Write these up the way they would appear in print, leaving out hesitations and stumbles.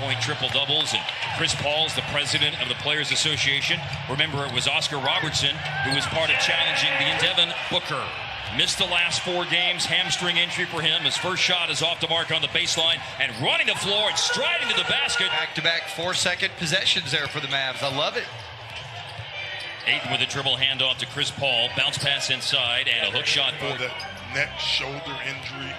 point triple-doubles, and Chris Paul's the president of the Players Association. Remember, it was Oscar Robertson who was part of challenging Devin Booker. Missed the last 4 games, hamstring injury for him. His first shot is off the mark on the baseline and running the floor and striding to the basket. Back-to-back 4-second possessions there for the Mavs. I love it. Ayton with a dribble handoff to Chris Paul. Bounce pass inside and a hook shot for that neck shoulder injury.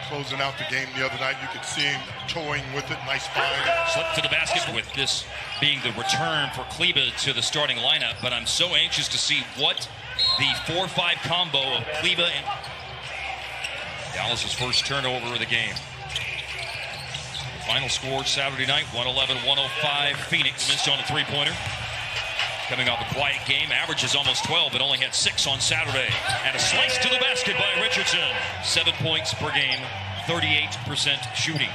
Closing out the game the other night, you could see him toying with it. Nice find. Slipped to the basket with this being the return for Kleber to the starting lineup. But I'm so anxious to see what the 4-5 combo of Kleber and Dallas's first turnover of the game. The final score Saturday night, 111-105. Phoenix missed on a three-pointer. Coming off a quiet game, averages almost 12, but only had 6 on Saturday. And a slice to the basket by Richardson. 7 points per game, 38% shooting.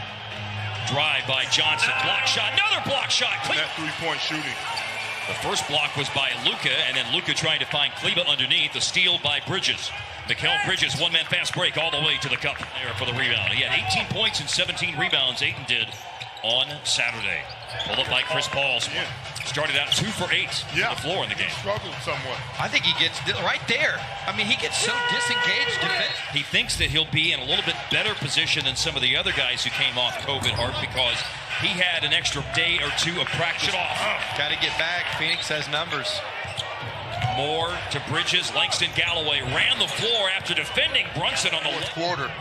Drive by Johnson, block shot, another block shot. That three-point shooting. The first block was by Luka, and then Luka trying to find Kleber underneath. The steal by Bridges. Mikal Bridges, one-man fast break all the way to the cup there for the rebound. He had 18 points and 17 rebounds, Ayton did, on Saturday. Pulled up by Chris Paul. Started out 2 for 8 on the floor in the game. Struggled somewhat. I think he gets right there. I mean, he gets so disengaged. He thinks that he'll be in a little bit better position than some of the other guys who came off COVID, Hart, because he had an extra day or 2 of practice off. Got to get back. Phoenix has numbers. Moore to Bridges. Langston Galloway ran the floor after defending Brunson on the fourth quarter.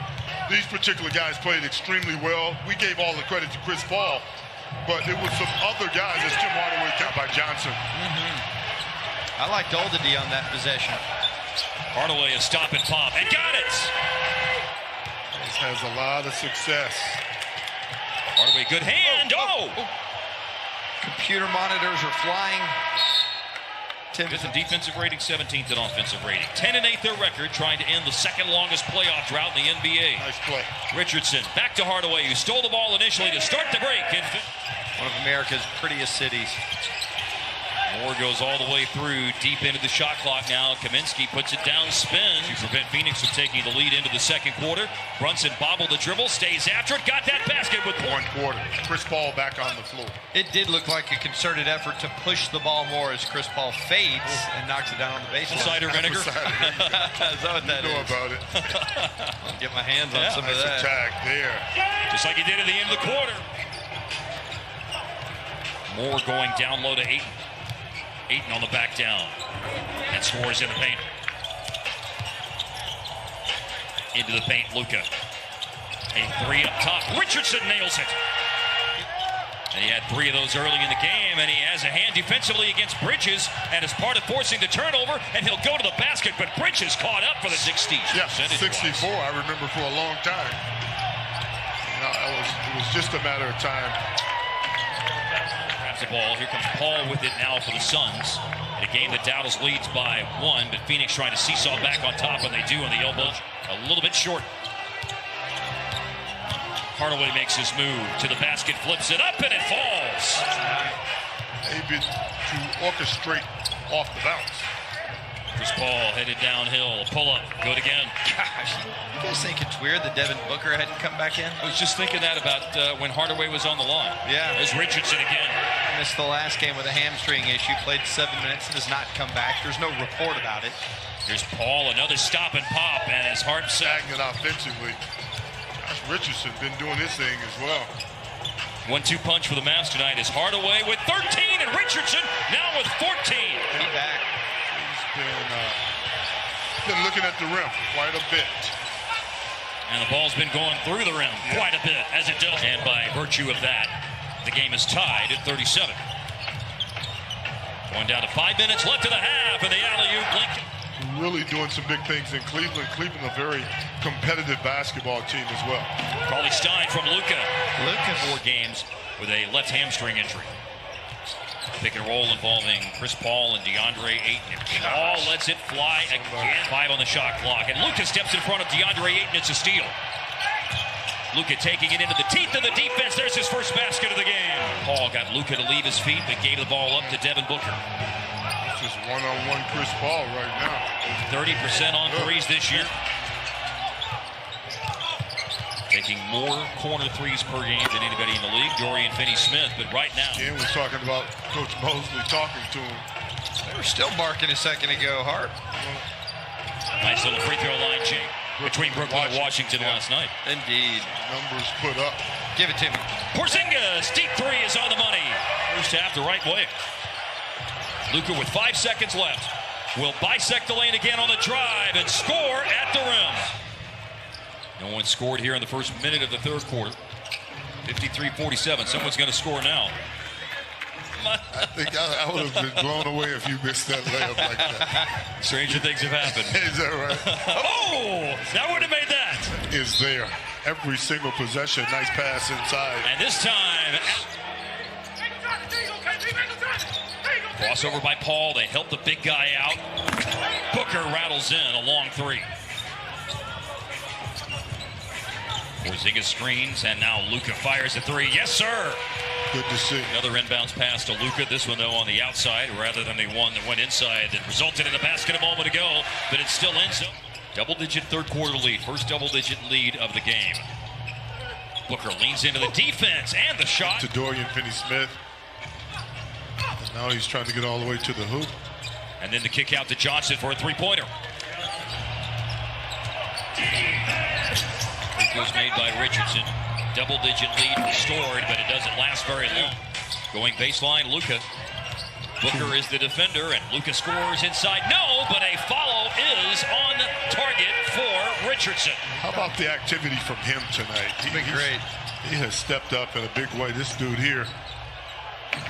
These particular guys played extremely well. We gave all the credit to Chris Paul, but there was some other guys, as Tim Hardaway got by Johnson. I liked Oldady on that possession. Hardaway a stop and pop, and got it! This has a lot of success. Hardaway, good hand. Computer monitors are flying. 5th in defensive rating, 17th in offensive rating. 10-8 their record, trying to end the second longest playoff drought in the NBA. Nice play. Richardson back to Hardaway, who stole the ball initially to start the break. One of America's prettiest cities. Moore goes all the way through, deep into the shot clock now. Kaminsky puts it down, spin to prevent Phoenix from taking the lead into the second quarter. Brunson bobbled the dribble, stays after it, got that basket with 1 quarter. Chris Paul back on the floor. It did look like a concerted effort to push the ball more as Chris Paul fades and knocks it down on the baseline. Cider vinegar? Is that what that you know is? about it. Get my hands on some of that. Attack there. Just like he did at the end of the quarter. Moore going down low to Ayton. Ayton on the back down. And scores in the paint. Into the paint, Luka. A 3 up top. Richardson nails it. And he had 3 of those early in the game, and he has a hand defensively against Bridges, and is part of forcing the turnover, and he'll go to the basket, but Bridges caught up for the 60s. Yeah, 64, I remember for a long time. It was just a matter of time. Grabs the ball. Here comes Paul with it now for the Suns. In a game that Dallas leads by 1, but Phoenix trying to seesaw back on top, and they do on the elbow. A little bit short. Hardaway makes his move to the basket, flips it up, and it falls. Able to orchestrate off the bounce. Chris Paul headed downhill, pull up, good again. Gosh, you guys think it's weird that Devin Booker hadn't come back in? I was just thinking that about when Hardaway was on the line. Yeah. There's Richardson again. Missed the last game with a hamstring issue, played 7 minutes, and does not come back. There's no report about it. Here's Paul, another stop and pop, and his heart sagging offensively. Gosh, Richardson been doing his thing as well. 1-2 punch for the Mavs tonight is Hardaway with 13, and Richardson now with 14. Be back. Been looking at the rim quite a bit. And the ball's been going through the rim quite a bit, as it does. And by virtue of that, the game is tied at 37. Going down to 5 minutes left of the half, and the alley-oop Lincoln. Really doing some big things in Cleveland. Cleveland, a very competitive basketball team as well. Cauley Stein from Luka. 4 games with a left hamstring injury. Pick and roll involving Chris Paul and DeAndre Ayton. Paul lets it fly again. 5 on the shot clock. And Luka steps in front of DeAndre Ayton. It's a steal. Luka taking it into the teeth of the defense. There's his first basket of the game. Paul got Luka to leave his feet, but gave the ball up to Devin Booker. This is one-on-one Chris Paul right now. 30% on threes this year. They making more corner threes per game than anybody in the league, Dorian Finney-Smith. But right now, Again, we're talking about Coach Mosley talking to him. They were still barking a second ago, Hart. Nice little free throw line change between Brooklyn and Washington last night. Indeed. Numbers put up. Give it to me. Porzingis, deep three is on the money. First half the right way. Luka with 5 seconds left will bisect the lane again on the drive and score at the rim. No one scored here in the first minute of the third quarter. 53-47. Someone's going to score now. I think I would have been blown away if you missed that layup like that. Stranger things have happened. Is that right? Oh, that would have made that. Is there. Every single possession, nice pass inside. And this time, crossover by Paul. They help the big guy out. Booker rattles in a long three. Porzingis screens, and now Luka fires a three. Yes, sir. Good to see. Another inbounds pass to Luka. This one, though, on the outside rather than the one that went inside that resulted in a basket a moment ago, but it's still in. So, double-digit third-quarter lead. First double-digit lead of the game. Booker leans into the defense and the shot. To Dorian Finney-Smith. And now he's trying to get all the way to the hoop. And then the kick out to Johnson for a three-pointer. It was made by Richardson. Double-digit lead restored, but it doesn't last very long. Going baseline, Luka. Booker is the defender, and Luka scores inside. No, but a follow is on target for Richardson. How about the activity from him tonight? He's been great. He has stepped up in a big way. This dude here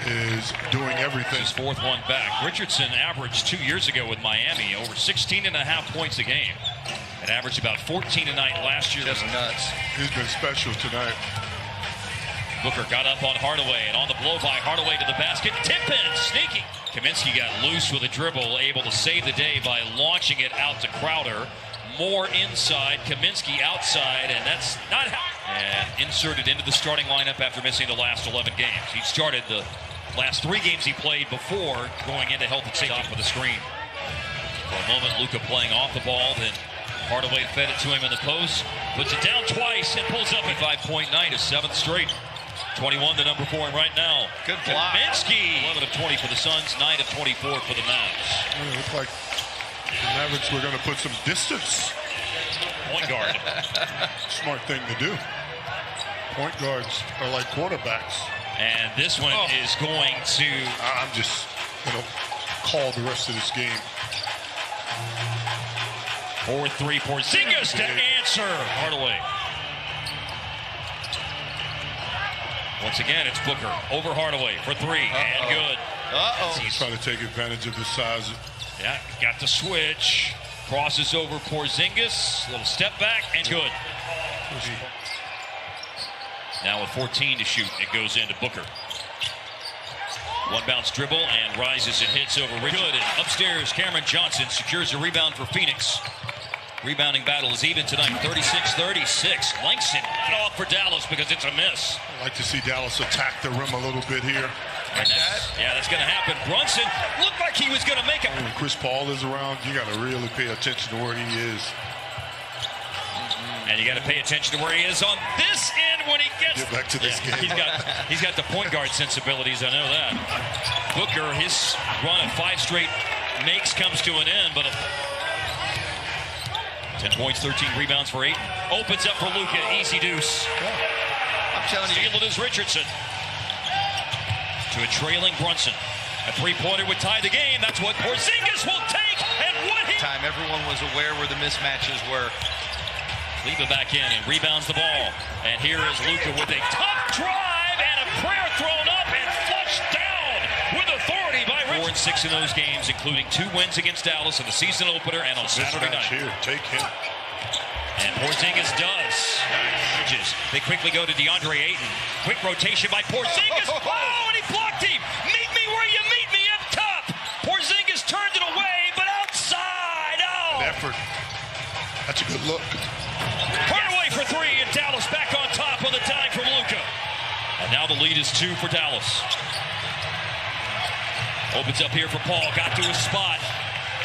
is doing everything. His fourth one back. Richardson averaged 2 years ago with Miami over 16.5 points a game. It averaged about 14 a night last year. Just nuts. He's been special tonight. Booker got up on Hardaway, and on the blow by Hardaway to the basket. Tip in, sneaky. Kaminsky got loose with a dribble, able to save the day by launching it out to Crowder. More inside, Kaminsky outside, and that's not how. And inserted into the starting lineup after missing the last 11 games. He started the last 3 games he played before going into health and safety with a screen. For a moment, Luka playing off the ball, then Hardaway fed it to him in the post, puts it down twice, and pulls up at 5.9, his 7th straight. 21 to number 4 right now. Good block. Kaminsky, 11 of 20 for the Suns, 9 of 24 for the Mavs. It looked like the Mavericks were going to put some distance. Point guard. Smart thing to do. Point guards are like quarterbacks. And this one is going to... I'm just going to call the rest of this game. 4-3 Porzingis to answer. Hardaway. Once again, it's Booker over Hardaway for 3 and good. He's trying to take advantage of the size. Yeah, got the switch. Crosses over Porzingis. Little step back and good. Now with 14 to shoot, it goes into Booker. One bounce dribble and rises and hits over Richard. Good. And upstairs, Cameron Johnson secures a rebound for Phoenix. Rebounding battle is even tonight, 36-36. Langston cut off for Dallas because it's a miss. I'd like to see Dallas attack the rim a little bit here. And that's going to happen. Brunson looked like he was going to make it. When Chris Paul is around, you got to really pay attention to where he is. And you got to pay attention to where he is on this end when he gets... Get back to this game. He's got the point guard sensibilities, I know that. Booker, his run of 5 straight makes comes to an end, but 10 points, 13 rebounds for Ayton. Opens up for Luka, easy deuce. I'm telling you. Steal it is Richardson. To a trailing Brunson. A 3-pointer would tie the game. That's what Porzingis will take. And what he... Time everyone was aware where the mismatches were. Leva back in and rebounds the ball. And here is Luka with a tough drive and a prayer thrown up and flushed down with authority by Richardson. 4 and 6 in those games, including 2 wins against Dallas in the season opener and on Saturday night. Here, take him. And Porzingis does. They quickly go to DeAndre Ayton. Quick rotation by Porzingis. Oh, and he blocked him. Meet me where you meet me up top. Porzingis turned it away, but outside. Oh. Good effort. That's a good look. Hardaway for 3, and Dallas back on top on the dime from Luka. And now the lead is 2 for Dallas. Opens up here for Paul. Got to his spot.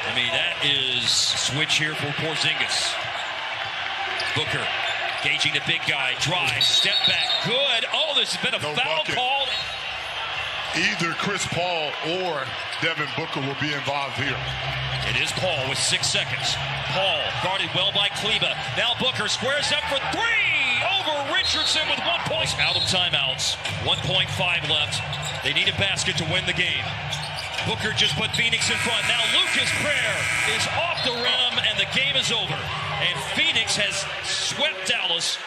I mean, that is switch here for Porzingis. Booker Engaging the big guy, drive, step back, good. Oh, there's been a foul call. Either Chris Paul or Devin Booker will be involved here. It is Paul with 6 seconds. Paul guarded well by Kleba. Now Booker squares up for three over Richardson with 1 point. Out of timeouts. 1.5 left. They need a basket to win the game. Booker just put Phoenix in front. Now Lucas Prayer is off the rim and the game is over. And Phoenix has swept Dallas